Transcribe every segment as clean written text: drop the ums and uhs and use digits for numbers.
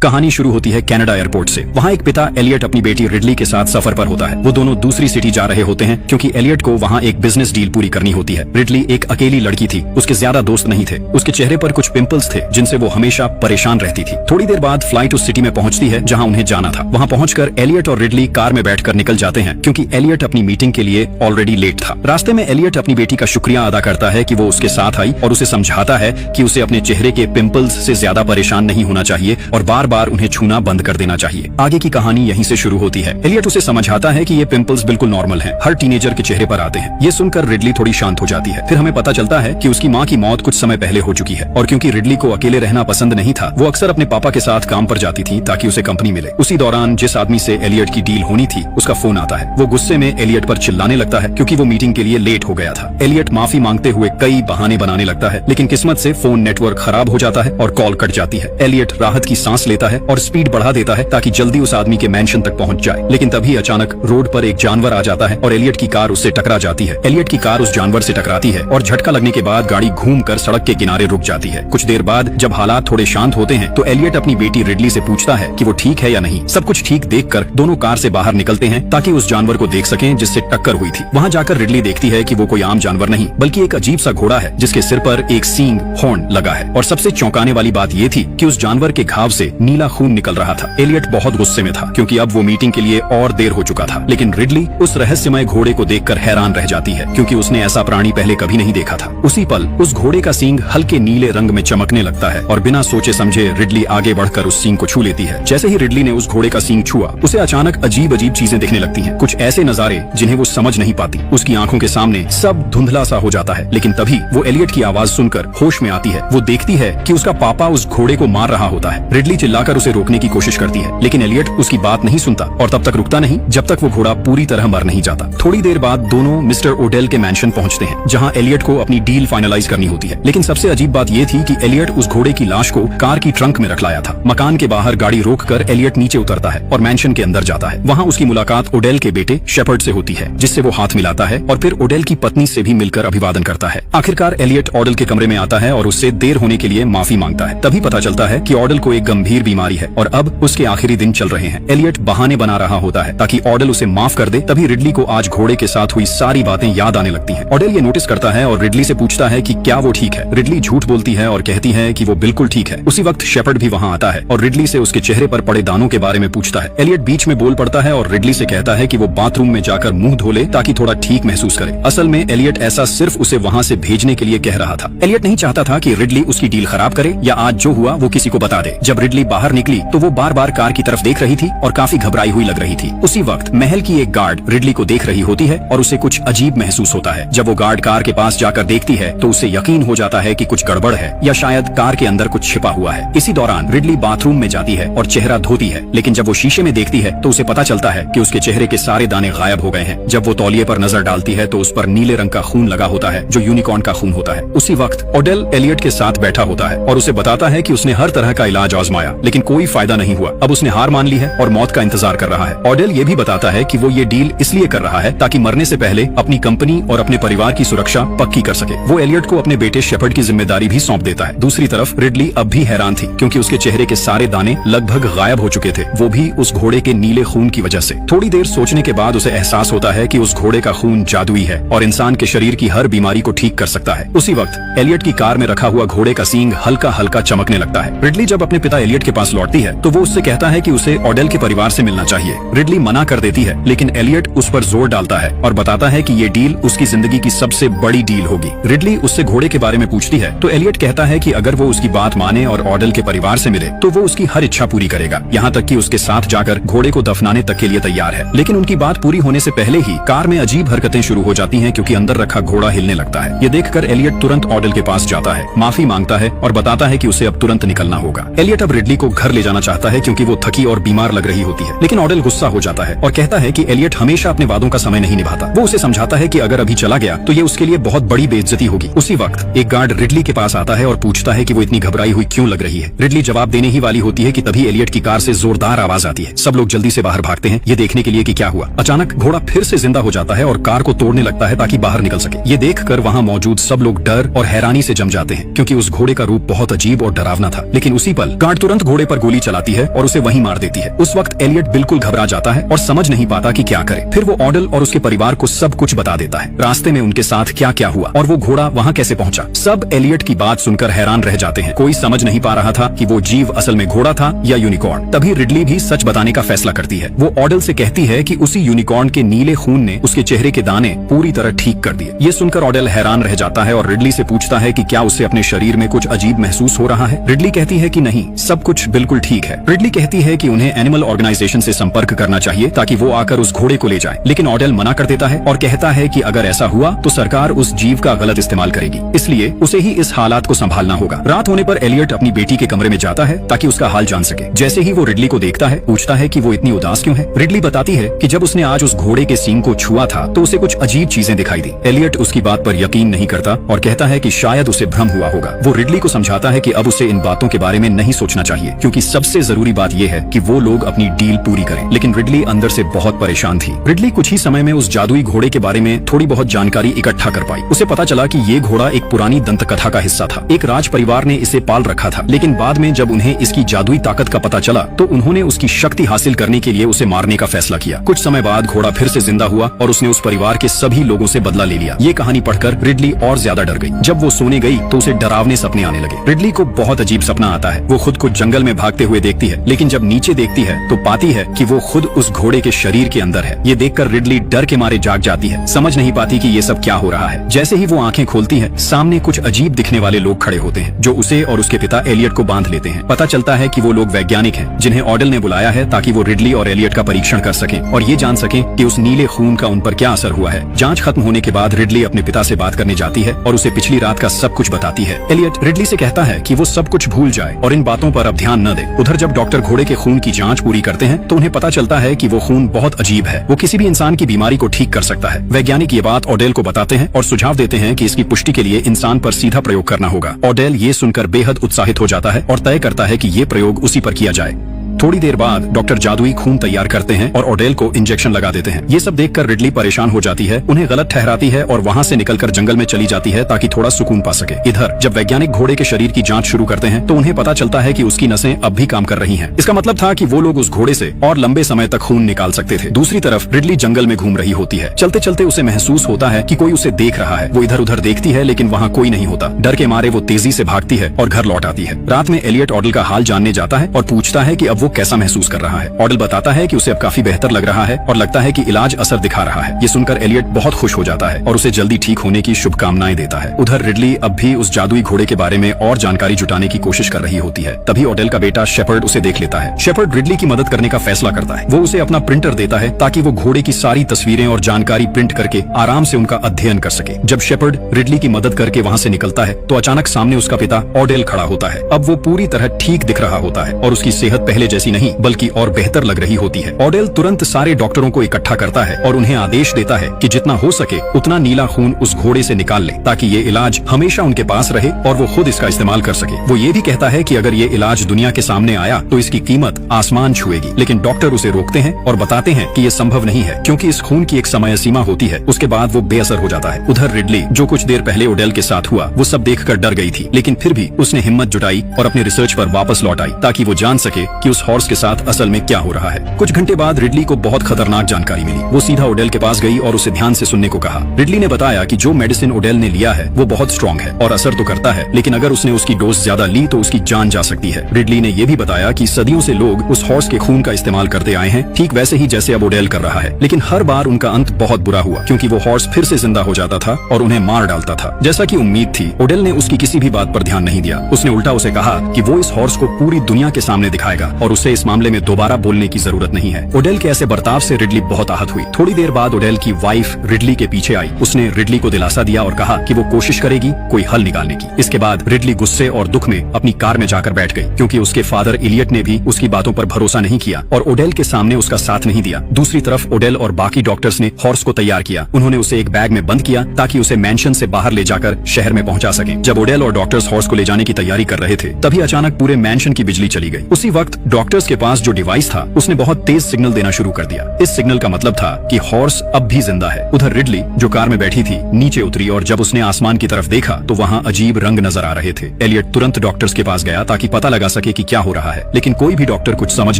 कहानी शुरू होती है कनाडा एयरपोर्ट से। वहाँ एक पिता एलियट अपनी बेटी रिडली के साथ सफर पर होता है। वो दोनों दूसरी सिटी जा रहे होते हैं क्योंकि एलियट को वहाँ एक बिजनेस डील पूरी करनी होती है। रिडली एक अकेली लड़की थी, उसके ज्यादा दोस्त नहीं थे। उसके चेहरे पर कुछ पिंपल्स थे जिनसे वो हमेशा परेशान रहती थी। थोड़ी देर बाद फ्लाइट उस सिटी में पहुंचती है जहाँ उन्हें जाना था। वहाँ पहुंचकर एलियट और रिडली कार में बैठकर निकल जाते हैं क्योंकि एलियट अपनी मीटिंग के लिए ऑलरेडी लेट था। रास्ते में एलियट अपनी बेटी का शुक्रिया अदा करता है कि वो उसके साथ आई और उसे समझाता है कि उसे अपने चेहरे के पिंपल्स से ज्यादा परेशान नहीं होना चाहिए और बार बार उन्हें छूना बंद कर देना चाहिए। आगे की कहानी यहीं से शुरू होती है। एलियट उसे समझाता है कि ये पिंपल्स बिल्कुल नॉर्मल हैं, हर टीनेजर के चेहरे पर आते हैं। ये सुनकर रिडली थोड़ी शांत हो जाती है। फिर हमें पता चलता है कि उसकी माँ की मौत कुछ समय पहले हो चुकी है और क्योंकि रिडली को अकेले रहना पसंद नहीं था, वो अक्सर अपने पापा के साथ काम पर जाती थी ताकि उसे कंपनी मिले। उसी दौरान जिस आदमी से एलियट की डील होनी थी उसका फोन आता है। वो गुस्से में एलियट पर चिल्लाने लगता है क्योंकि वो मीटिंग के लिए लेट हो गया था। एलियट माफी मांगते हुए कई बहाने बनाने लगता है, लेकिन किस्मत से फोन नेटवर्क खराब हो जाता है और कॉल कट जाती है। एलियट राहत की सांस लेता है और स्पीड बढ़ा देता है ताकि जल्दी उस आदमी के मैंशन तक पहुंच जाए। लेकिन तभी अचानक रोड पर एक जानवर आ जाता है और एलियट की कार उससे टकरा जाती है। एलियट की कार उस जानवर से टकराती है और झटका लगने के बाद गाड़ी घूमकर सड़क के किनारे रुक जाती है। कुछ देर बाद जब हालात थोड़े शांत होते हैं तो एलियट अपनी बेटी रिडली से पूछता है कि वो ठीक है या नहीं। सब कुछ ठीक देखकर दोनों कार से बाहर निकलते हैं ताकि उस जानवर को देख सकें जिससे टक्कर हुई थी। वहाँ जाकर रिडली देखती है कि वो कोई आम जानवर नहीं बल्कि एक अजीब सा घोड़ा है जिसके सिर पर एक सींग हॉर्न लगा है। और सबसे चौंकाने वाली बात ये थी कि उस जानवर के घाव से नीला खून निकल रहा था। एलियट बहुत गुस्से में था क्योंकि अब वो मीटिंग के लिए और देर हो चुका था। लेकिन रिडली उस रहस्यमय घोड़े को देखकर हैरान रह जाती है क्योंकि उसने ऐसा प्राणी पहले कभी नहीं देखा था। उसी पल उस घोड़े का सींग हल्के नीले रंग में चमकने लगता है और बिना सोचे समझे रिडली आगे बढ़कर उस सींग को छू लेती है। जैसे ही रिडली ने उस घोड़े का सींग छुआ, उसे अचानक अजीब अजीब चीजें दिखने लगती हैं। कुछ ऐसे नजारे जिन्हें वो समझ नहीं पाती। उसकी आंखों के सामने सब धुंधला सा हो जाता है। लेकिन तभी वो एलियट की आवाज सुनकर होश में आती है। वो देखती है कि उसका पापा उस घोड़े को मार रहा होता है। रिडली चिल्लाकर उसे रोकने की कोशिश करती है, लेकिन एलियट उसकी बात नहीं सुनता और तब तक रुकता नहीं जब तक वो घोड़ा पूरी तरह मर नहीं जाता। थोड़ी देर बाद दोनों मिस्टर ओडेल के मैंशन पहुंचते हैं जहां एलियट को अपनी डील फाइनलाइज करनी होती है। लेकिन सबसे अजीब बात ये थी कि एलियट उस घोड़े की लाश को कार की ट्रंक में रख लाया था। मकान के बाहर गाड़ी रोककर एलियट नीचे उतरता है और मैंशन के अंदर जाता है। वहाँ उसकी मुलाकात ओडेल के बेटे शेपर्ड से होती है जिससे वो हाथ मिलाता है और फिर ओडेल की पत्नी से भी मिलकर अभिवादन करता है। आखिरकार एलियट ओडेल के कमरे में आता है और उससे देर होने के लिए माफी मांगता है। तभी पता चलता है कि ओडेल को एक गंभीर बीमारी है और अब उसके आखिरी दिन चल रहे हैं। एलियट बहाने बना रहा होता है ताकि ओडेल उसे माफ कर दे। तभी रिडली को आज घोड़े के साथ हुई सारी बातें याद आने लगती हैं। ओडेल ये नोटिस करता है और रिडली से पूछता है कि क्या वो ठीक है। रिडली झूठ बोलती है और कहती है कि वो बिल्कुल ठीक है। उसी वक्त शेपर्ड भी वहाँ आता है और रिडली से उसके चेहरे पर पड़े दानों के बारे में पूछता है। एलियट बीच में बोल पड़ता है और रिडली से कहता है कि वो बाथरूम में जाकर मुंह धो ले ताकि थोड़ा ठीक महसूस करे। असल में एलियट ऐसा सिर्फ उसे वहाँ से भेजने के लिए कह रहा था। एलियट नहीं चाहता था कि रिडली उसकी डील खराब करे या आज जो हुआ वो किसी को बता दे। जब रिडली बाहर निकली तो वो बार बार कार की तरफ देख रही थी और काफी घबराई हुई लग रही थी। उसी वक्त महल की एक गार्ड रिडली को देख रही होती है और उसे कुछ अजीब महसूस होता है। जब वो गार्ड कार के पास जाकर देखती है तो उसे यकीन हो जाता है कि कुछ गड़बड़ है या शायद कार के अंदर कुछ छिपा हुआ है। इसी दौरान रिडली बाथरूम में जाती है और चेहरा धोती है, लेकिन जब वो शीशे में देखती है तो उसे पता चलता है कि उसके चेहरे के सारे दाने गायब हो गए हैं। जब वो तौलिए पर नजर डालती है तो उस पर नीले रंग का खून लगा होता है जो यूनिकॉर्न का खून होता है। उसी वक्त ओडेल एलियट के साथ बैठा होता है और उसे बताता है कि उसने हर तरह का इलाज आजमाया लेकिन कोई फायदा नहीं हुआ। अब उसने हार मान ली है और मौत का इंतजार कर रहा है। ओडेल ये भी बताता है कि वो ये डील इसलिए कर रहा है ताकि मरने से पहले अपनी कंपनी और अपने परिवार की सुरक्षा पक्की कर सके। वो एलियट को अपने बेटे शेपर्ड की जिम्मेदारी भी सौंप देता है। दूसरी तरफ रिडली अब भी हैरान थी क्योंकि उसके चेहरे के सारे दाने लगभग गायब हो चुके थे, वो भी उस घोड़े के नीले खून की वजह से। थोड़ी देर सोचने के बाद उसे एहसास होता है कि उस घोड़े का खून जादुई है और इंसान के शरीर की हर बीमारी को ठीक कर सकता है। उसी वक्त एलियट की कार में रखा हुआ घोड़े का सींग हल्का हल्का चमकने लगता है। रिडली जब अपने पिता एलियट के पास लौटती है तो वो उससे कहता है कि उसे ओडेल के परिवार से मिलना चाहिए। रिडली मना कर देती है लेकिन एलियट उस पर जोर डालता है और बताता है कि ये डील उसकी जिंदगी की सबसे बड़ी डील होगी। रिडली उससे घोड़े के बारे में पूछती है तो एलियट कहता है कि अगर वो उसकी बात माने और ओडेल के परिवार से मिले तो वो उसकी हर इच्छा पूरी करेगा, यहाँ तक कि उसके साथ जाकर घोड़े को दफनाने तक के लिए तैयार है। लेकिन उनकी बात पूरी होने से पहले ही कार में अजीब हरकतें शुरू हो जाती हैं क्योंकि अंदर रखा घोड़ा हिलने लगता है। ये देखकर एलियट तुरंत ओडेल के पास जाता है, माफी मांगता है और बताता है कि उसे अब तुरंत निकलना होगा। एलियट अब रिडली को घर ले जाना चाहता है क्योंकि वो थकी और बीमार लग रही होती है। लेकिन ओडेल गुस्सा हो जाता है और कहता है कि एलियट हमेशा अपने वादों का समय नहीं निभाता। वो उसे समझाता है कि अगर अभी चला गया तो ये उसके लिए बहुत बड़ी बेइज्जती होगी। उसी वक्त एक गार्ड रिडली के पास आता है और पूछता है कि वो इतनी घबराई हुई क्यों लग रही है। रिडली जवाब देने ही वाली होती है कि तभी एलियट की कार से जोरदार आवाज आती है। सब लोग जल्दी से बाहर भागते हैं ये देखने के लिए कि क्या हुआ। अचानक घोड़ा फिर से जिंदा हो जाता है और कार को तोड़ने लगता है ताकि बाहर निकल सके। ये देखकर वहाँ मौजूद सब लोग डर और हैरानी से जम जाते हैं क्योंकि उस घोड़े का रूप बहुत अजीब और डरावना था। लेकिन उसी पल गार्ड तुरंत घोड़े पर गोली चलाती है और उसे वहीं मार देती है। उस वक्त एलियट बिल्कुल घबरा जाता है और समझ नहीं पाता कि क्या करे। फिर वो ऑडल और उसके परिवार को सब कुछ बता देता है, रास्ते में उनके साथ क्या क्या हुआ और वो घोड़ा वहाँ कैसे पहुँचा। सब एलियट की बात सुनकर हैरान रह जाते हैं। कोई समझ नहीं पा रहा था कि वो जीव असल में घोड़ा था या यूनिकॉर्न। तभी रिडली भी सच बताने का फैसला करती है। वो ऑडल से कहती है कि उसी यूनिकॉर्न के नीले खून ने उसके चेहरे के दाने पूरी तरह ठीक कर दिए। ये सुनकर ऑडल हैरान रह जाता है और रिडली से पूछता है कि क्या उसे अपने शरीर में कुछ अजीब महसूस हो रहा है। रिडली कहती है कि नहीं, सब कुछ बिल्कुल ठीक है। रिडली कहती है कि उन्हें एनिमल ऑर्गेनाइजेशन से संपर्क करना चाहिए ताकि वो आकर उस घोड़े को ले जाए, लेकिन ऑडल मना कर देता है और कहता है कि अगर ऐसा हुआ तो सरकार उस जीव का गलत इस्तेमाल करेगी, इसलिए उसे ही इस हालात को संभालना होगा। रात होने पर एलियट अपनी बेटी के कमरे में जाता है ताकि उसका हाल जान सके। जैसे ही वो रिडली को देखता है, पूछता है कि वो इतनी उदास क्यों है। रिडली बताती है कि जब उसने आज उस घोड़े के सींग को छुआ था तो उसे कुछ अजीब चीजें दिखाई दी। एलियट उसकी बात पर यकीन नहीं करता और कहता है कि शायद उसे भ्रम हुआ होगा। वो रिडली को समझाता है कि अब उसे इन बातों के बारे में नहीं सोचना चाहिए, क्योंकि सबसे जरूरी बात यह है कि वो लोग अपनी डील पूरी करें। लेकिन रिडली अंदर से बहुत परेशान थी। रिडली कुछ ही समय में उस जादुई घोड़े के बारे में थोड़ी बहुत जानकारी इकट्ठा कर पाई। उसे पता चला कि ये घोड़ा एक पुरानी दंत कथा का हिस्सा था। एक राज परिवार ने इसे पाल रखा था, लेकिन बाद में जब उन्हें इसकी जादुई ताकत का पता चला तो उन्होंने उसकी शक्ति हासिल करने के लिए उसे मारने का फैसला किया। कुछ समय बाद घोड़ा फिर से जिंदा हुआ और उसने उस परिवार के सभी लोगों से बदला ले लिया। ये कहानी पढ़कर रिडली और ज्यादा डर गई। जब वो सोने गई तो उसे डरावने सपने आने लगे। रिडली को बहुत अजीब सपना आता है। वो खुद को जंगल में भागते हुए देखती है, लेकिन जब नीचे देखती है तो पाती है कि वो खुद उस घोड़े के शरीर के अंदर है। ये देखकर रिडली डर के मारे जाग जाती है, समझ नहीं पाती कि ये सब क्या हो रहा है। जैसे ही वो आंखें खोलती है, सामने कुछ अजीब दिखने वाले लोग खड़े होते हैं जो उसे और उसके पिता एलियट को बांध लेते हैं। पता चलता है कि वो लोग वैज्ञानिक हैं जिन्हें ऑडल ने बुलाया है ताकि वो रिडली और एलियट का परीक्षण कर सकें और ये जान सकें कि उस नीले खून का उन पर क्या असर हुआ है। जांच खत्म होने के बाद रिडली अपने पिता से बात करने जाती है और उसे पिछली रात का सब कुछ बताती है। एलियट रिडली से कहता है कि वो सब कुछ भूल जाए और इन बातों पर अब ध्यान न दे। उधर जब डॉक्टर घोड़े के खून की जांच पूरी करते हैं तो उन्हें पता चलता है कि वो खून बहुत अजीब है। वो किसी भी इंसान की बीमारी को ठीक कर सकता है। वैज्ञानिक ये बात ऑडेल को बताते हैं और सुझाव देते हैं कि इसकी पुष्टि के लिए इंसान पर सीधा प्रयोग करना होगा। ऑडेल ये सुनकर बेहद उत्साहित हो जाता है और तय करता है कि ये प्रयोग उसी पर किया जाए। थोड़ी देर बाद डॉक्टर जादुई खून तैयार करते हैं और ऑडेल को इंजेक्शन लगा देते हैं। ये सब देखकर रिडली परेशान हो जाती है, उन्हें गलत ठहराती है और वहाँ से निकलकर जंगल में चली जाती है ताकि थोड़ा सुकून पा सके। इधर जब वैज्ञानिक घोड़े के शरीर की जांच शुरू करते हैं तो उन्हें पता चलता है कि उसकी नसें अब भी काम कर रही हैं। इसका मतलब था कि वो लोग उस घोड़े से और लंबे समय तक खून निकाल सकते थे। दूसरी तरफ रिडली जंगल में घूम रही होती है। चलते चलते उसे महसूस होता है कि कोई उसे देख रहा है। वो इधर उधर देखती है लेकिन वहाँ कोई नहीं होता। डर के मारे वो तेजी से भागती है और घर लौट आती है। रात में एलियट ऑडल का हाल जानने जाता है और पूछता है कि अब वो कैसा महसूस कर रहा है। ऑडल बताता है कि उसे अब काफी बेहतर लग रहा है और लगता है कि इलाज असर दिखा रहा है। ये सुनकर एलियट बहुत खुश हो जाता है और उसे जल्दी ठीक होने की शुभकामनाएं देता है। उधर रिडली अब भी उस जादुई घोड़े के बारे में और जानकारी जुटाने की कोशिश कर रही होती है। तभी ऑडल का बेटा शेपर्ड उसे देख लेता है। शेपर्ड रिडली की मदद करने का फैसला करता है। वो उसे अपना प्रिंटर देता है ताकि वो घोड़े की सारी तस्वीरें और जानकारी प्रिंट करके आराम से उनका अध्ययन कर सके। जब शेपर्ड रिडली की मदद करके वहाँ से निकलता है तो अचानक सामने उसका पिता ऑडेल खड़ा होता है। अब वो पूरी तरह ठीक दिख रहा होता है और उसकी सेहत पहले जैसी नहीं बल्कि और बेहतर लग रही होती है। ऑडेल तुरंत सारे डॉक्टरों को इकट्ठा करता है और उन्हें आदेश देता है कि जितना हो सके उतना नीला खून उस घोड़े से निकाल ले ताकि ये इलाज हमेशा उनके पास रहे और वो खुद इसका इस्तेमाल कर सके। वो ये भी कहता है कि अगर ये इलाज दुनिया के सामने आया तो इसकी कीमत आसमान छुएगी, लेकिन डॉक्टर उसे रोकते हैं और बताते हैं कि ये संभव नहीं है क्योंकि इस खून की एक समय सीमा होती है, उसके बाद वो बेअसर हो जाता है। उधर रिडली जो कुछ देर पहले ऑडेल के साथ हुआ वो सब देखकर डर गई थी, लेकिन फिर भी उसने हिम्मत जुटाई और अपने रिसर्च पर वापस लौट आई ताकि वो जान सके कि उस हॉर्स के साथ असल में क्या हो रहा है। कुछ घंटे बाद रिडली को बहुत खतरनाक जानकारी मिली। वो सीधा ऑडेल के पास गई और उसे ध्यान से सुनने को कहा। रिडली ने बताया कि जो मेडिसिन ऑडेल ने लिया है वो बहुत स्ट्रॉन्ग है और असर तो करता है, लेकिन अगर उसने उसकी डोज ज्यादा ली तो उसकी जान जा सकती है। रिडली ने यह भी बताया कि सदियों से लोग उस हॉर्स के खून का इस्तेमाल करते आए हैं, ठीक वैसे ही जैसे अब ऑडेल कर रहा है, लेकिन हर बार उनका अंत बहुत बुरा हुआ क्योंकि वो हॉर्स फिर से जिंदा हो जाता था और उन्हें मार डालता था। जैसा कि उम्मीद थी, ऑडेल ने उसकी किसी भी बात पर ध्यान नहीं दिया। उसने उल्टा उसे कहा कि वो इस हॉर्स को पूरी दुनिया के सामने दिखाएगा और उसे इस मामले में दोबारा बोलने की जरूरत नहीं है। ऑडेल के ऐसे बर्ताव से रिडली बहुत आहत हुई। थोड़ी देर बाद ऑडेल की वाइफ रिडली के पीछे आई। उसने रिडली को दिलासा दिया और कहा कि वो कोशिश करेगी कोई हल निकालने की। इसके बाद रिडली गुस्से और दुख में अपनी कार में जाकर बैठ गई क्योंकि उसके फादर इलियट ने भी उसकी बातों पर भरोसा नहीं किया और ऑडेल के सामने उसका साथ नहीं दिया। दूसरी तरफ ऑडेल और बाकी डॉक्टर्स ने हॉर्स को तैयार किया। उन्होंने उसे एक बैग में बंद किया ताकि उसे मैंशन से बाहर ले जाकर शहर में पहुंचा सके। जब ऑडेल और डॉक्टर्स हॉर्स को ले जाने की तैयारी कर रहे थे तभी अचानक पूरे मैंशन की बिजली चली गई। उसी वक्त डॉक्टर डॉक्टर्स के पास जो डिवाइस था उसने बहुत तेज सिग्नल देना शुरू कर दिया। इस सिग्नल का मतलब था कि हॉर्स अब भी जिंदा है। उधर रिडली जो कार में बैठी थी नीचे उतरी और जब उसने आसमान की तरफ देखा तो वहाँ अजीब रंग नजर आ रहे थे। एलियट तुरंत डॉक्टर्स के पास गया ताकि पता लगा सके कि क्या हो रहा है, लेकिन कोई भी डॉक्टर कुछ समझ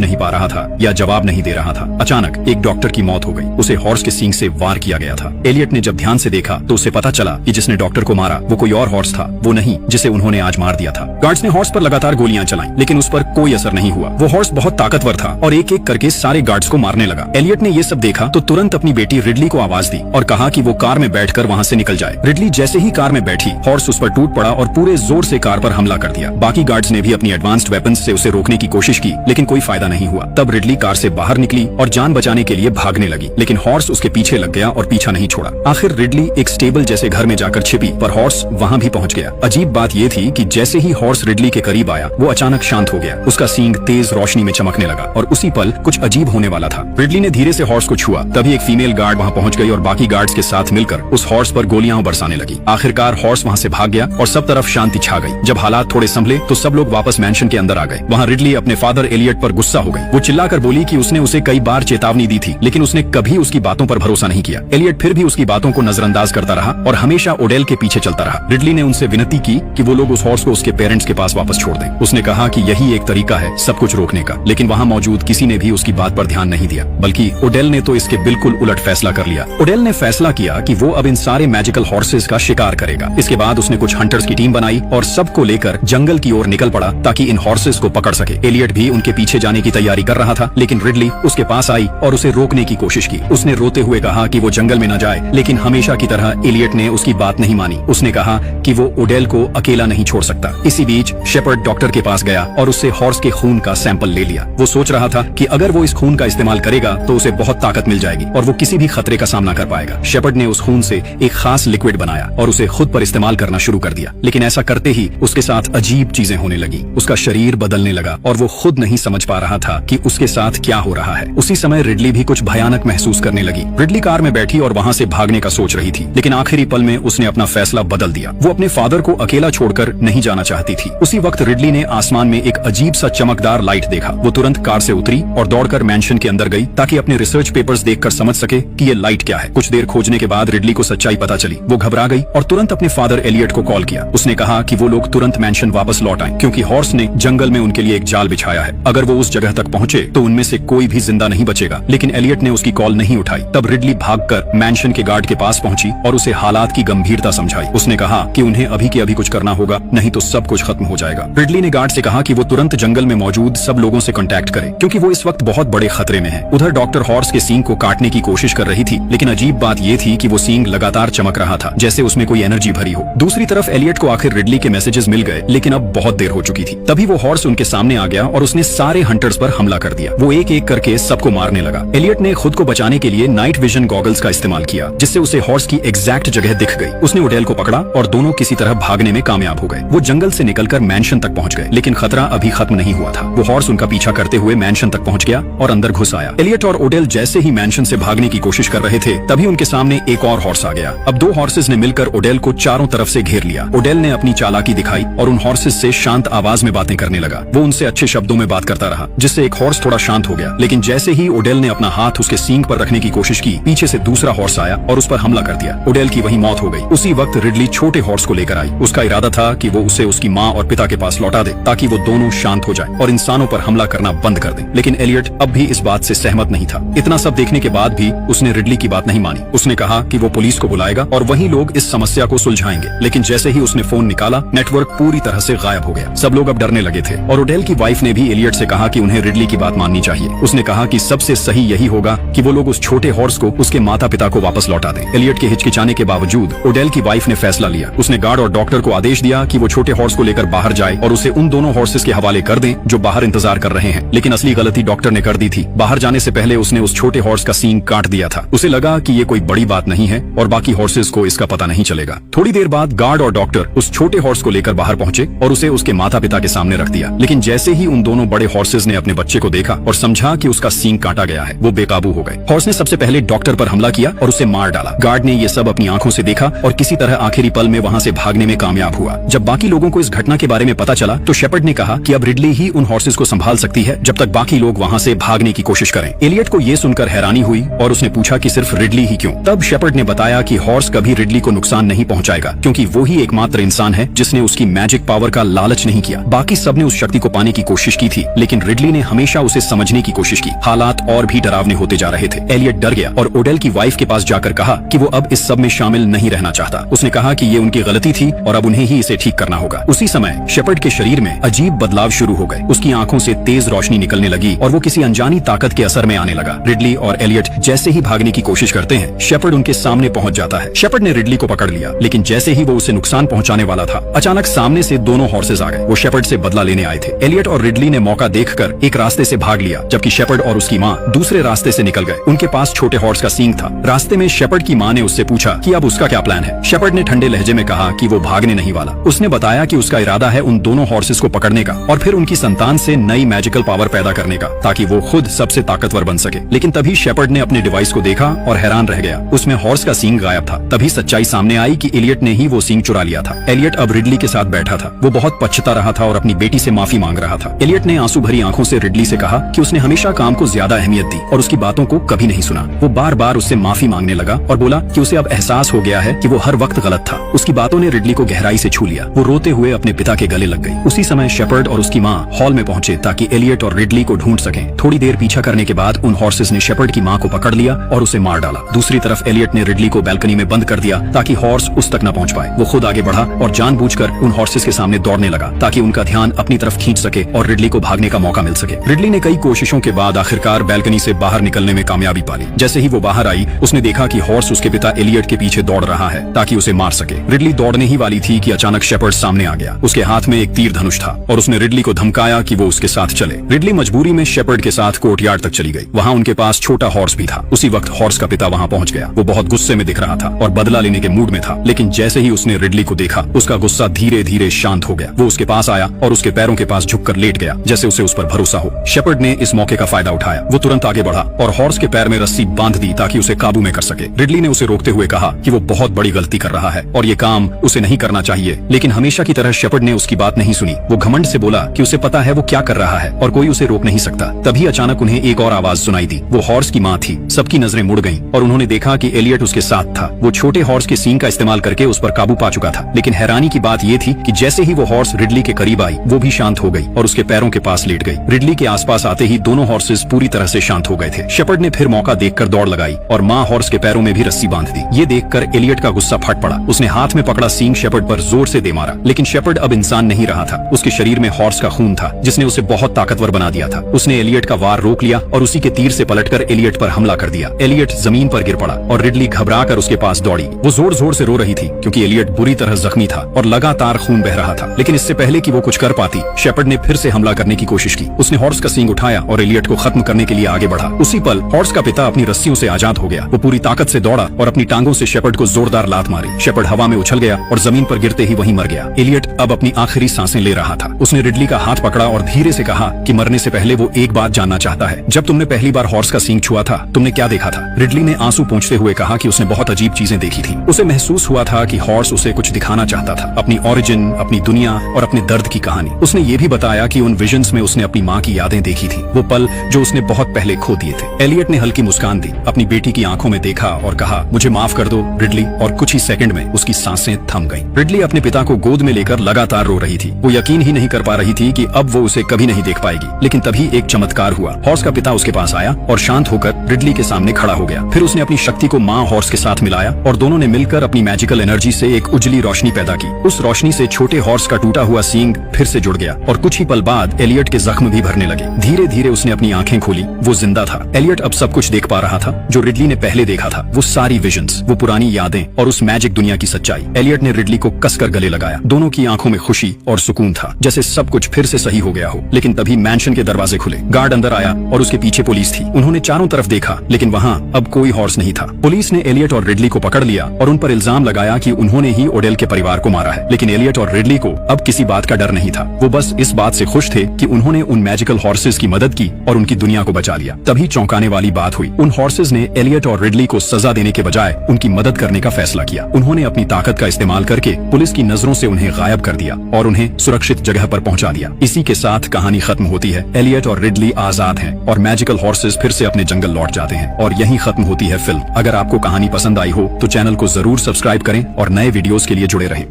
नहीं पा रहा था या जवाब नहीं दे रहा था। अचानक एक डॉक्टर की मौत हो गई। उसे हॉर्स के सींग से वार किया गया था। एलियट ने जब ध्यान से देखा तो उसे पता चला कि जिसने डॉक्टर को मारा वो कोई और हॉर्स था, वो नहीं जिसे उन्होंने आज मार दिया था। गार्ड्स ने हॉर्स पर लगातार गोलियां चलाई लेकिन उस पर कोई असर नहीं हुआ। वो हॉर्स बहुत ताकतवर था और एक एक करके सारे गार्ड्स को मारने लगा। एलियट ने ये सब देखा तो तुरंत अपनी बेटी रिडली को आवाज दी और कहा कि वो कार में बैठकर वहाँ से निकल जाए। रिडली जैसे ही कार में बैठी हॉर्स उस पर टूट पड़ा और पूरे जोर से कार पर हमला कर दिया। बाकी गार्ड्स ने भी अपनी एडवांस्ड वेपन्स से उसे रोकने की कोशिश की लेकिन कोई फायदा नहीं हुआ। तब रिडली कार से बाहर निकली और जान बचाने के लिए भागने लगी, लेकिन हॉर्स उसके पीछे लग गया और पीछा नहीं छोड़ा। आखिर रिडली एक स्टेबल जैसे घर में जाकर छिपी पर हॉर्स वहाँ भी पहुँच गया। अजीब बात ये थी कि जैसे ही हॉर्स रिडली के करीब आया वो अचानक शांत हो गया। उसका सींग तेज रोशनी में चमकने लगा और उसी पल कुछ अजीब होने वाला था। रिडली ने धीरे से हॉर्स को छुआ, तभी एक फीमेल गार्ड वहाँ पहुँच गई और बाकी गार्ड्स के साथ मिलकर उस हॉर्स पर गोलियां बरसाने लगी। आखिरकार हॉर्स वहाँ से भाग गया और सब तरफ शांति छा गई। जब हालात थोड़े संभले तो सब लोग वापस मैंशन के अंदर आ गए। वहाँ रिडली अपने फादर एलियट पर गुस्सा हो गई। वो चिल्लाकर बोली कि उसने उसे कई बार चेतावनी दी थी लेकिन उसने कभी उसकी बातों पर भरोसा नहीं किया। एलियट फिर भी उसकी बातों को नजरअंदाज करता रहा और हमेशा ओडेल के पीछे चलता रहा। रिडली ने उनसे विनती की कि वो लोग उस हॉर्स को उसके पेरेंट्स के पास वापस छोड़ दें। उसने कहा कि यही एक तरीका है सब कुछ रोकने का, लेकिन वहाँ मौजूद किसी ने भी उसकी बात पर ध्यान नहीं दिया, बल्कि ओडेल ने तो इसके बिल्कुल उलट फैसला कर लिया। ओडेल ने फैसला किया कि वो अब इन सारे मैजिकल हॉर्सेस का शिकार करेगा। इसके बाद उसने कुछ हंटर्स की टीम बनाई और सबको लेकर जंगल की ओर निकल पड़ा ताकि इन हॉर्सेस को पकड़ सके। एलियट भी उनके पीछे जाने की तैयारी कर रहा था, लेकिन रिडली उसके पास आई और उसे रोकने की कोशिश की। उसने रोते हुए कहा कि वो जंगल में न जाए, लेकिन हमेशा की तरह एलियट ने उसकी बात नहीं मानी। उसने कहा कि वो ओडेल को अकेला नहीं छोड़ सकता। इसी बीच शेपर्ड डॉक्टर के पास गया और उससे हॉर्स के खून का सैंपल ले लिया। वो सोच रहा था कि अगर वो इस खून का इस्तेमाल करेगा तो उसे बहुत ताकत मिल जाएगी और वो किसी भी खतरे का सामना कर पाएगा। शेपर्ड ने उस खून से एक खास लिक्विड बनाया और उसे खुद पर इस्तेमाल करना शुरू कर दिया, लेकिन ऐसा करते ही उसके साथ अजीब चीजें होने लगी। उसका शरीर बदलने लगा और वो खुद नहीं समझ पा रहा था कि उसके साथ क्या हो रहा है। उसी समय रिडली भी कुछ भयानक महसूस करने लगी। रिडली कार में बैठी और वहाँ से भागने का सोच रही थी, लेकिन आखिरी पल में उसने अपना फैसला बदल दिया। वो अपने फादर को अकेला छोड़कर नहीं जाना चाहती थी। उसी वक्त रिडली ने आसमान में एक अजीब सा चमकदार लाइट देखा। वो तुरंत कार से उतरी और दौड़कर मैंशन के अंदर गई ताकि अपने रिसर्च पेपर्स देखकर समझ सके कि ये लाइट क्या है। कुछ देर खोजने के बाद रिडली को सच्चाई पता चली। वो घबरा गई और तुरंत अपने फादर एलियट को कॉल किया। उसने कहा कि वो लोग तुरंत मैंशन वापस लौट आएं, क्योंकि हॉर्स ने जंगल में उनके लिए एक जाल बिछाया है। अगर वो उस जगह तक पहुंचे तो उनमें से कोई भी जिंदा नहीं बचेगा। लेकिन एलियट ने उसकी कॉल नहीं उठाई। तब रिडली भागकर मैंशन के गार्ड के पास पहुंची और उसे हालात की गंभीरता समझाई। उसने कहा कि उन्हें अभी के अभी कुछ करना होगा, नहीं तो सब कुछ खत्म हो जाएगा। रिडली ने गार्ड से कहा कि वो तुरंत जंगल में मौजूद सब लोगों से कांटेक्ट करे, क्योंकि वो इस वक्त बहुत बड़े खतरे में है। उधर डॉक्टर हॉर्स के सींग को काटने की कोशिश कर रही थी, लेकिन अजीब बात ये थी कि वो सींग लगातार चमक रहा था, जैसे उसमें कोई एनर्जी भरी हो। दूसरी तरफ एलियट को आखिर रिडली के मैसेजेस मिल गए, लेकिन अब बहुत देर हो चुकी थी। तभी वो हॉर्स उनके सामने आ गया और उसने सारे हंटर्स पर हमला कर दिया। वो एक एक करके सबको मारने लगा। एलियट ने खुद को बचाने के लिए नाइट विजन गॉगल्स का इस्तेमाल किया, जिससे उसे हॉर्स की एग्जैक्ट जगह दिख गई। उसने ओडेल को पकड़ा और दोनों किसी तरह भागने में कामयाब हो गए। वो जंगल से निकलकर मैंशन तक पहुंच गए, लेकिन खतरा अभी खत्म नहीं हुआ था। वो हॉर्स उनका पीछा करते हुए मैंशन तक पहुंच गया और अंदर घुस आया। एलियट और ओडेल जैसे ही मैंशन से भागने की कोशिश कर रहे थे, तभी उनके सामने एक और हॉर्स आ गया। अब दो हॉर्सेस ने मिलकर ओडेल को चारों तरफ से घेर लिया। ओडेल ने अपनी चालाकी दिखाई और उन हॉर्सेस से शांत आवाज में बातें करने लगा। वो उनसे अच्छे शब्दों में बात करता रहा, जिससे एक हॉर्स थोड़ा शांत हो गया। लेकिन जैसे ही ओडेल ने अपना हाथ उसके सींग पर रखने की कोशिश की, पीछे से दूसरा हॉर्स आया और उस पर हमला कर दिया। ओडेल की वहीं मौत हो गई। उसी वक्त रिडली छोटे हॉर्स को लेकर आई। उसका इरादा था कि वो उसे उसकी माँ और पिता के पास लौटा दे, ताकि वो दोनों शांत हो जाए और इंसानों पर हमला करना बंद कर दे। लेकिन एलियट अब भी इस बात से सहमत नहीं था। इतना सब देखने के बाद भी उसने रिडली की बात नहीं मानी। उसने कहा कि वो पुलिस को बुलाएगा और वही लोग इस समस्या को सुलझाएंगे। लेकिन जैसे ही उसने फोन निकाला, नेटवर्क पूरी तरह से गायब हो गया। सब लोग अब डरने लगे थे और ओडेल की वाइफ ने भी एलियट से कहा कि उन्हें रिडली की बात माननी चाहिए। उसने कहा कि सबसे सही यही होगा कि वो लोग उस छोटे हॉर्स को उसके माता पिता को वापस लौटा दें। एलियट के हिचकिचाने के बावजूद ओडेल की वाइफ ने फैसला लिया। उसने गार्ड और डॉक्टर को आदेश दिया कि वो छोटे हॉर्स को लेकर बाहर जाए और उसे उन दोनों हॉर्सेस के हवाले कर दें जो बाहर इंतजार कर रहे हैं। लेकिन असली गलती डॉक्टर ने कर दी थी। बाहर जाने से पहले उसने उस छोटे हॉर्स का सींग काट दिया था। उसे लगा कि ये कोई बड़ी बात नहीं है और बाकी हॉर्सेस को इसका पता नहीं चलेगा। थोड़ी देर बाद गार्ड और डॉक्टर उस छोटे हॉर्स को लेकर बाहर पहुंचे और उसे उसके माता पिता के सामने रख दिया। लेकिन जैसे ही उन दोनों बड़े हॉर्सेस ने अपने बच्चे को देखा और समझा कि उसका सींग काटा गया है, वो बेकाबू हो गए। हॉर्स ने सबसे पहले डॉक्टर पर हमला किया और उसे मार डाला। गार्ड ने ये सब अपनी आंखों से देखा और किसी तरह आखिरी पल में वहाँ से भागने में कामयाब हुआ। जब बाकी लोगों को इस घटना के बारे में पता चला तो शेपर्ड ने कहा कि अब रिडली ही उन हॉर्सेस को संभाल सकती है जब तक बाकी लोग वहाँ से भागने की कोशिश करें। एलियट को ये सुनकर हैरानी हुई और उसने पूछा कि सिर्फ रिडली ही क्यों? तब शेपर्ड ने बताया कि हॉर्स कभी रिडली को नुकसान नहीं पहुंचाएगा, क्योंकि वो ही एकमात्र इंसान है जिसने उसकी मैजिक पावर का लालच नहीं किया। बाकी सबने उस शक्ति को पाने की कोशिश की थी, लेकिन रिडली ने हमेशा उसे समझने की कोशिश की। हालात और भी डरावने होते जा रहे थे। एलियट डर गया और ओडेल की वाइफ के पास जाकर कहा कि वो अब इस सब में शामिल नहीं रहना चाहता। उसने कहा कि ये उनकी गलती थी और अब उन्हें ही इसे ठीक करना होगा। उसी समय शेपर्ड के शरीर में अजीब बदलाव शुरू हो गए। उसकी आंखों से तेज रोशनी निकलने लगी और वो किसी अनजानी ताकत के असर में आने लगा। रिडली और एलियट जैसे ही भागने की कोशिश करते हैं, शेपर्ड उनके सामने पहुंच जाता है। शेपर्ड ने रिडली को पकड़ लिया, लेकिन जैसे ही वो उसे नुकसान पहुंचाने वाला था, अचानक सामने से दोनों हॉर्सेज आ गए। वो शेपर्ड से बदला लेने आए थे। एलियट और रिडली ने मौका देखकर एक रास्ते से भाग लिया, जबकि शेपर्ड और उसकी माँ दूसरे रास्ते से निकल गए। उनके पास छोटे हॉर्स का सींग था। रास्ते में शेपर्ड की माँ ने उससे पूछा कि अब उसका क्या प्लान है। शेपर्ड ने ठंडे लहजे में कहा कि वो भागने नहीं वाला। उसने बताया कि उसका इरादा है उन दोनों हॉर्सेस को पकड़ने का और फिर उनकी संतान से नई मैजिकल पावर पैदा करने का, ताकि वो खुद सबसे ताकतवर बन सके। लेकिन तभी शेपर्ड ने अपने डिवाइस को देखा और हैरान रह गया। उसमें हॉर्स का सींग गायब था। तभी सच्चाई सामने आई कि एलियट ने ही वो सींग चुरा लिया था। एलियट अब रिडली के साथ बैठा था। वो बहुत पछता रहा था और अपनी बेटी से माफी मांग रहा था। एलियट ने आंसू भरी आंखों से रिडली से कहा कि उसने हमेशा काम को ज्यादा अहमियत दी और उसकी बातों को कभी नहीं सुना। वो बार बार उससे माफी मांगने लगा और बोला कि उसे अब एहसास हो गया है कि वो हर वक्त गलत था। उसकी बातों ने रिडली को गहराई से छू लिया। वो रोते हुए अपने पिता के गले लग गई। उसी समय शेपर्ड और उसकी माँ हॉल में पहुंचे ताकि एलियट और रिडली को ढूंढ सकें। थोड़ी देर पीछा करने के बाद उन हॉर्सेस ने शेपर्ड की माँ को पकड़ लिया और उसे मार डाला। दूसरी तरफ एलियट ने रिडली को बैल्कनी में बंद कर दिया ताकि हॉर्स उस तक न पहुंच पाए। वो खुद आगे बढ़ा और जानबूझकर उन हॉर्सेस के सामने दौड़ने लगा ताकि उनका ध्यान अपनी तरफ खींच सके और रिडली को भागने का मौका मिल सके। रिडली ने कई कोशिशों के बाद आखिरकार बैल्कनी से बाहर निकलने में कामयाबी पा ली। जैसे ही वो बाहर आई, उसने देखा कि हॉर्स उसके पिता एलियट के पीछे दौड़ रहा है ताकि उसे मार सके। रिडली दौड़ने ही वाली थी कि अचानक शेपर्ड सामने आ गया। उसके हाथ में एक तीर धनुष था और उसने रिडली को धमकाया कि वो उसके साथ चले। रिडली मजबूरी में शेपर्ड के साथ कोर्टयार्ड तक चली गई। वहाँ उनके पास छोटा हॉर्स भी था। उसी वक्त हॉर्स का पिता वहाँ पहुँच गया। वो बहुत गुस्से में दिख रहा था और बदला लेने के मूड में था, लेकिन जैसे ही उसने रिडली को देखा, उसका गुस्सा धीरे धीरे शांत हो गया। वो उसके पास आया और उसके पैरों के पास झुककर लेट गया, जैसे उसे उस पर भरोसा हो। शेपर्ड ने इस मौके का फायदा उठाया। वो तुरंत आगे बढ़ा और हॉर्स के पैर में रस्सी बांध दी ताकि उसे काबू में कर सके। रिडली ने उसे रोकते हुए कहा कि वो बहुत बड़ी गलती कर रहा है और ये काम उसे नहीं करना चाहिए, लेकिन हमेशा की तरह शेपर्ड ने उसकी बात नहीं सुनी। वो घमंड से बोला कि उसे पता है वो क्या कर रहा है और कोई उसे रोक नहीं सकता। तभी अचानक उन्हें एक और आवाज सुनाई दी। वो हॉर्स की माँ थी। सबकी नजरें मुड़ गईं और उन्होंने देखा कि एलियट उसके साथ था। वो छोटे हॉर्स के सींग का इस्तेमाल करके उस पर काबू पा चुका था, लेकिन हैरानी की बात ये थी कि जैसे ही वो हॉर्स रिडली के करीब आई, वो भी शांत हो गई और उसके पैरों के पास लेट गई। रिडली के आसपास आते ही दोनों हॉर्सेस पूरी तरह से शांत हो गए थे। शेपर्ड ने फिर मौका देखकर दौड़ लगाई और माँ हॉर्स के पैरों में भी रस्सी बांध दी। ये देखकर एलियट का गुस्सा फट पड़ा। उसने हाथ में पकड़ा सींग शेपर्ड पर जोर से दे मारा, लेकिन शेपर्ड अब इंसान नहीं रहा था। उसके शरीर में हॉर्स का खून था जिसने उसे बहुत ताकतवर बना दिया था। उसने एलियट का वार रोक लिया और उसी के तीर से पलटकर एलियट पर हमला कर दिया। एलियट जमीन पर गिर पड़ा और रिडली घबराकर उसके पास दौड़ी। वो जोर जोर से रो रही थी क्योंकि एलियट बुरी तरह जख्मी था और लगातार खून बह रहा था। लेकिन इससे पहले कि वो कुछ कर पाती, शेपर्ड ने फिर से हमला करने की कोशिश की। उसने हॉर्स का सींग उठाया और एलियट को खत्म करने के लिए आगे बढ़ा। उसी पल हॉर्स का पिता अपनी रस्सियों से आजाद हो गया। वो पूरी ताकत से दौड़ा और अपनी टांगों से शेपर्ड को जोरदार लात मारी। शेपर्ड हवा में उछल गया और जमीन पर गिरते ही वहीं मर गया। एलियट अब अपनी आखिरी सांसें ले रहा था। उसने रिडली का हाथ पकड़ा और धीरे से कहा कि मरने से पहले वो एक बात जानना चाहता है। जब तुमने पहली बार हॉर्स का सींग छुआ था, तुमने क्या देखा था? रिडली ने आंसू पोंछते हुए कहा कि उसने बहुत अजीब चीजें देखी थी। उसे महसूस हुआ था कि हॉर्स उसे कुछ दिखाना चाहता था, अपनी ओरिजिन, अपनी दुनिया और अपने दर्द की कहानी। उसने ये भी बताया कि उन विजन्स में उसने अपनी माँ की यादें देखी थी, वो पल जो उसने बहुत पहले खो दिए थे। एलियट ने हल्की मुस्कान दी, अपनी बेटी की आंखों में देखा और कहा, मुझे माफ कर दो रिडली, और कुछ ही सेकंड में उसकी सांसें थम गईं। रिडली अपने पिता को गोद में लेकर लगातार रो रही थी। वो यकीन ही नहीं कर पा रही थी कि अब वो उसे कभी नहीं देख पाएगी। लेकिन तभी एक चमत्कार हुआ। हॉर्स का पिता उसके पास आया और शांत होकर रिडली के सामने खड़ा हो गया। फिर उसने अपनी शक्ति को माँ हॉर्स के साथ मिलाया और दोनों ने मिलकर अपनी मैजिकल एनर्जी से एक उजली रोशनी पैदा की। उस रोशनी से छोटे हॉर्स का टूटा हुआ सींग फिर से जुड़ गया और कुछ ही पल बाद एलियट के जख्म भी भरने लगे। धीरे धीरे उसने अपनी आंखें खोली। वो जिंदा था। एलियट अब सब कुछ देख पा रहा था जो रिडली ने पहले देखा था। वो सारी विजन्स, वो पुरानी यादें और उस मैजिक दुनिया की सच्चाई। एलियट ने रिडली को कसकर गले लगाया। दोनों की आंखों में खुशी और सुकून था, जैसे सब कुछ फिर से सही हो गया हो। लेकिन तभी मैंशन के दरवाजे खुले। गार्ड अंदर आया और उसके पीछे पुलिस थी। उन्होंने चारों तरफ देखा, लेकिन वहाँ अब कोई हॉर्स नहीं था। पुलिस ने एलियट और रिडली को पकड़ लिया और उन पर इल्जाम लगाया कि उन्होंने ही ओडेल के परिवार को मारा है। लेकिन एलियट और रिडली को अब किसी बात का डर नहीं था। वो बस इस बात से खुश थे कि उन्होंने उन मैजिकल हॉर्सेस की मदद की और उनकी दुनिया को बचा लिया। तभी चौंकाने वाली बात हुई। उन हॉर्सेस ने एलियट और रिडली को सजा देने के बजाय उनकी मदद करने का फैसला किया। उन्होंने अपनी ताकत का इस्तेमाल करके पुलिस की नजरों से उन्हें गायब कर दिया और उन्हें सुरक्षित जगह पर पहुंचा दिया। इसी के साथ कहानी कहानी खत्म होती है। एलियट और रिडली आजाद हैं और मैजिकल हॉर्सेस फिर से अपने जंगल लौट जाते हैं और यहीं खत्म होती है फिल्म। अगर आपको कहानी पसंद आई हो तो चैनल को जरूर सब्सक्राइब करें और नए वीडियोस के लिए जुड़े रहें।